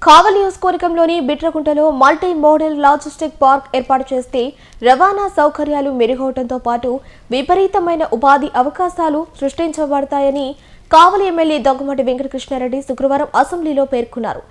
కావలి నియోజకవర్గంలోని బిట్రకుంటలో multi modal logistic park ఏర్పాటు చేస్తే రవాణా సౌకర్యాలు మెరుగవడంతో పాటు విపరీతమైన ఉపాధి అవకాశాలు సృష్టించబడతాయని కావలి ఎమ్మెల్యే దగ్గుమాటి వెంకటకృష్ణారెడ్డి శుక్రవారం అసెంబ్లీలో పేర్కొన్నారు.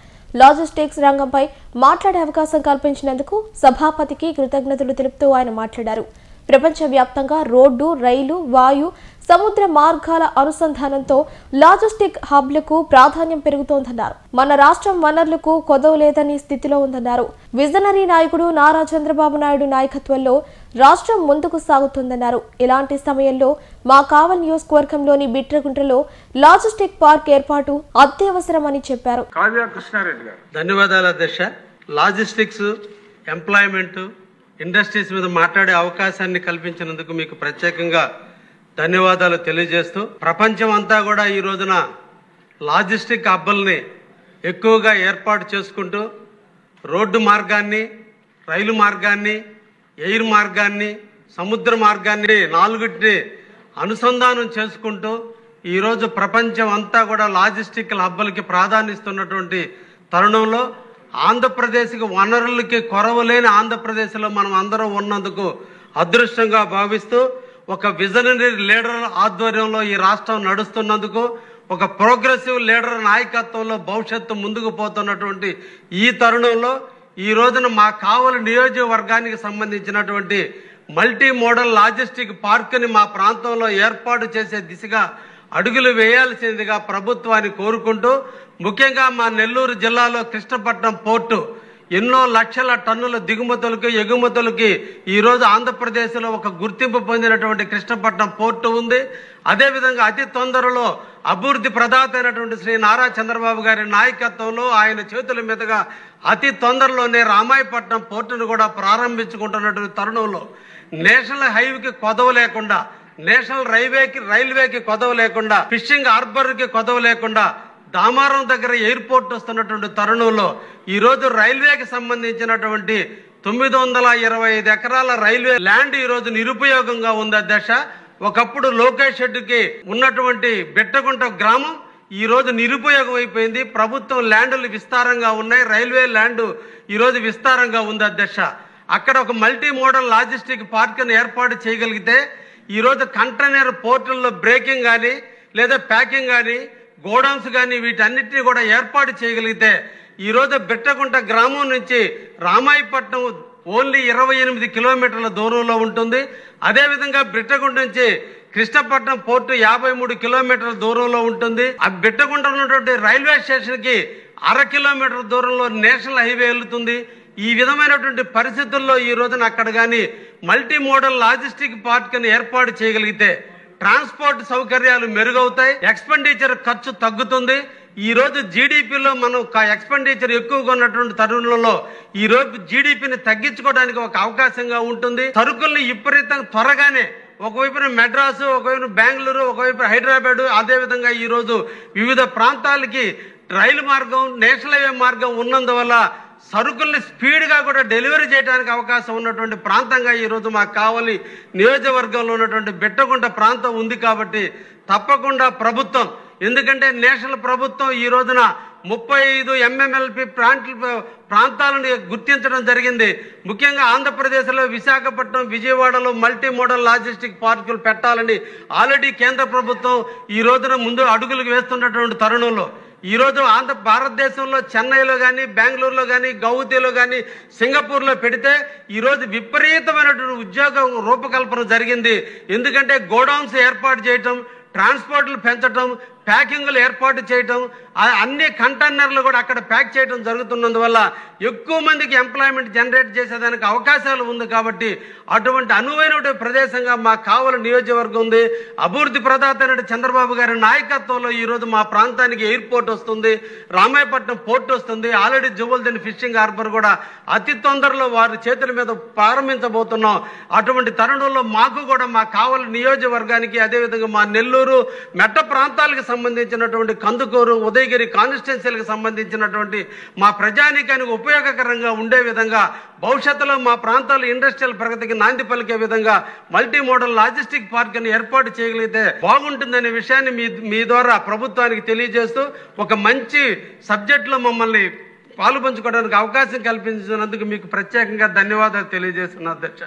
లాజిస్టిక్స్ రంగంపై మాట్లాడే అవకాశం కల్పించినందుకు సభాపతికి కృతజ్ఞతలు తెలుపుతూ ఆయన మాట్లాడారు. ప్రపంచవ్యాప్తంగా రోడ్డు, రైలు, వాయు, సముద్ర మార్గాల అనుసంధానంతో లాజిస్టిక్ హబ్లకు ప్రాధాన్యం పెరుగుతోందన్నారు. మన రాష్ట్రం వనరులకు కొదవలేదని స్థితిలో ఉందన్నారు. విజనరీ నాయకుడు నారా చంద్రబాబు నాయుడు నాయకత్వంలో రాష్ట్రం ముందుకు సాగుతుందన్నారు. ఇలాంటి సమయంలో మా కావలి నియోజకవర్గంలోని బిట్రగుంటలో లాజిస్టిక్ పార్క్ ఏర్పాటు అత్యవసరమని చెప్పారు. ధన్యవాదాలు అధ్యక్ష. లాజిస్టిక్స్, ఎంప్లాయ్మెంట్, ఇండస్ట్రీస్ మీద మాట్లాడే అవకాశాన్ని కల్పించినందుకు మీకు ప్రత్యేకంగా ధన్యవాదాలు తెలియజేస్తూ, ప్రపంచం అంతా కూడా ఈ రోజున లాజిస్టిక్ హబ్బుల్ని ఎక్కువగా ఏర్పాటు చేసుకుంటూ రోడ్డు మార్గాన్ని, రైలు మార్గాన్ని, ఎయిర్ మార్గాన్ని, సముద్ర మార్గాన్ని నాలుగిటిని అనుసంధానం చేసుకుంటూ ఈరోజు ప్రపంచం అంతా కూడా లాజిస్టిక్ హబ్బులకి ప్రాధాన్యమిస్తున్నటువంటి తరుణంలో ఆంధ్రప్రదేశ్కి వనరులకి కొరవలేని ఆంధ్రప్రదేశ్లో మనం అందరం ఉన్నందుకు అదృష్టంగా భావిస్తూ, ఒక విజనరీ లీడర్ ఆధ్వర్యంలో ఈ రాష్ట్రం నడుస్తున్నందుకు, ఒక ప్రోగ్రెసివ్ లీడర్ నాయకత్వంలో భవిష్యత్తు ముందుకు పోతున్నటువంటి ఈ తరుణంలో ఈ రోజున మా కావలి నియోజకవర్గానికి సంబంధించినటువంటి మల్టీ మోడల్ లాజిస్టిక్ పార్క్ని మా ప్రాంతంలో ఏర్పాటు చేసే దిశగా అడుగులు వేయాల్సిందిగా ప్రభుత్వాన్ని కోరుకుంటూ, ముఖ్యంగా మా నెల్లూరు జిల్లాలో కృష్ణపట్నం పోర్టు ఎన్నో లక్షల టన్నుల దిగుమతులకి, ఎగుమతులకి ఈరోజు ఆంధ్రప్రదేశ్లో ఒక గుర్తింపు పొందినటువంటి కృష్ణపట్నం పోర్టు ఉంది. అదేవిధంగా అతి తొందరలో అభివృద్ధి ప్రదాత అయినటువంటి శ్రీ నారా చంద్రబాబు గారి నాయకత్వంలో ఆయన చేతుల మీదుగా అతి తొందరలోనే రామాయపట్నం పోర్టును కూడా ప్రారంభించుకుంటున్నటువంటి తరుణంలో నేషనల్ హైవేకి కొదవ లేకుండా, నేషనల్ రైల్వేకి కొదవ లేకుండా, ఫిషింగ్ హార్బర్కి కొదవ లేకుండా దామారం దగ్గర ఎయిర్పోర్ట్ వస్తున్నటువంటి తరుణంలో ఈరోజు రైల్వేకి సంబంధించినటువంటి 925 ఎకరాల రైల్వే ల్యాండ్ ఈరోజు నిరుపయోగంగా ఉంది అధ్యక్ష. ఒకప్పుడు లోకేష్ షెడ్డుకి ఉన్నటువంటి బిట్టగుంట గ్రామం ఈరోజు నిరుపయోగం అయిపోయింది. ప్రభుత్వం ల్యాండ్లు విస్తారంగా ఉన్నాయి, రైల్వే ల్యాండ్ ఈరోజు విస్తారంగా ఉంది అధ్యక్ష. అక్కడ ఒక మల్టీ మోడల్ లాజిస్టిక్ పార్క్ని ఏర్పాటు చేయగలిగితే ఈరోజు కంటైనర్ పోర్టుల్లో బ్రేకింగ్ కానీ, లేదా ప్యాకింగ్ కానీ, గోడౌన్స్ కానీ వీటన్నిటిని కూడా ఏర్పాటు చేయగలిగితే ఈరోజు బిట్టగుంట గ్రామం నుంచి రామాయపట్నం ఓన్లీ 28 కిలోమీటర్ల దూరంలో ఉంటుంది. అదేవిధంగా బిట్టగుంట నుంచి కృష్ణపట్నం పోర్టు 53 కిలోమీటర్ల దూరంలో ఉంటుంది. ఆ బిట్టగుంట ఉన్నటువంటి రైల్వే స్టేషన్కి 1/2 కిలోమీటర్ దూరంలో నేషనల్ హైవే వెళ్తుంది. ఈ విధమైనటువంటి పరిస్థితుల్లో ఈ రోజున అక్కడ కానీ మల్టీ మోడల్ లాజిస్టిక్ పార్క్ని ఏర్పాటు చేయగలిగితే ట్రాన్స్పోర్ట్ సౌకర్యాలు మెరుగవుతాయి, ఎక్స్పెండిచర్ ఖర్చు తగ్గుతుంది. ఈ రోజు జీడిపిలో మనం ఎక్స్పెండిచర్ ఎక్కువగా ఉన్నటువంటి తరుణంలో ఈ రోజు జీడిపిని తగ్గించుకోవడానికి ఒక అవకాశంగా ఉంటుంది. సరుకుల్ని విపరీతంగా త్వరగానే ఒకవైపున మెడ్రాసు, ఒకవైపు బెంగళూరు, ఒకవైపు హైదరాబాద్, అదేవిధంగా ఈరోజు వివిధ ప్రాంతాలకి రైలు మార్గం, నేషనల్ హైవే మార్గం ఉన్నందువల్ల సరుకుల్ని స్పీడ్గా కూడా డెలివరీ చేయడానికి అవకాశం ఉన్నటువంటి ప్రాంతంగా ఈరోజు మా కావలి నియోజకవర్గంలో ఉన్నటువంటి బిట్టగుంట ప్రాంతం ఉంది. కాబట్టి తప్పకుండా ప్రభుత్వం, ఎందుకంటే నేషనల్ ప్రభుత్వం ఈ రోజున 35 MMLP ప్రాంతాలను గుర్తించడం జరిగింది. ముఖ్యంగా ఆంధ్రప్రదేశ్లో విశాఖపట్నం, విజయవాడలో మల్టీ మోడల్ లాజిస్టిక్ పార్కులు పెట్టాలని ఆల్రెడీ కేంద్ర ప్రభుత్వం ఈ రోజున ముందు అడుగులు వేస్తున్నటువంటి తరుణంలో ఈరోజు భారతదేశంలో చెన్నైలో కానీ, బెంగళూరులో కానీ, గౌహతిలో కానీ, సింగపూర్లో పెడితే ఈరోజు విపరీతమైనటువంటి ఉద్యోగ రూపకల్పన జరిగింది. ఎందుకంటే గోడౌన్స్ ఏర్పాటు చేయటం, ట్రాన్స్పోర్ట్లు పెంచడం, ప్యాకింగ్లు ఏర్పాటు చేయటం, అన్ని కంటైనర్లు కూడా అక్కడ ప్యాక్ చేయడం జరుగుతున్నందువల్ల ఎక్కువ మందికి ఎంప్లాయ్మెంట్ జనరేట్ చేసేదానికి అవకాశాలు ఉంది. కాబట్టి అటువంటి అనువైన ప్రదేశంగా మా కావలి నియోజకవర్గం ఉంది. అభివృద్ధి ప్రదాత అయిన చంద్రబాబు గారి నాయకత్వంలో ఈరోజు మా ప్రాంతానికి ఎయిర్పోర్ట్ వస్తుంది, రామాయపట్నం పోర్ట్ వస్తుంది. ఆల్రెడీ జువల్దిన్ ఫిషింగ్ హార్బర్ కూడా అతి తొందరలో వారి చేతుల మీద ప్రారంభించబోతున్నాం. అటువంటి తరుణంలో మాకు కూడా మా కావలి నియోజకవర్గానికి, అదేవిధంగా మా నెల్లూరు మెట్ట ప్రాంతాలకు సంబంధించినటువంటి కందుకూరు, ఉదయగిరి కాన్స్టిట్యున్సీలకు సంబంధించినటువంటి మా ప్రజానీకానికి ఉపయోగకరంగా ఉండే విధంగా భవిష్యత్తులో మా ప్రాంతాల ఇండస్ట్రియల్ ప్రగతికి నాంది పలికే విధంగా మల్టీ మోడల్ లాజిస్టిక్ పార్క్ని ఏర్పాటు చేయగలిగితే బాగుంటుందనే విషయాన్ని మీ ద్వారా ప్రభుత్వానికి తెలియజేస్తూ ఒక మంచి సబ్జెక్టులో మమ్మల్ని పాలు పంచుకోవడానికి అవకాశం కల్పించినందుకు మీకు ప్రత్యేకంగా ధన్యవాదాలు తెలియజేస్తున్నా అధ్యక్ష.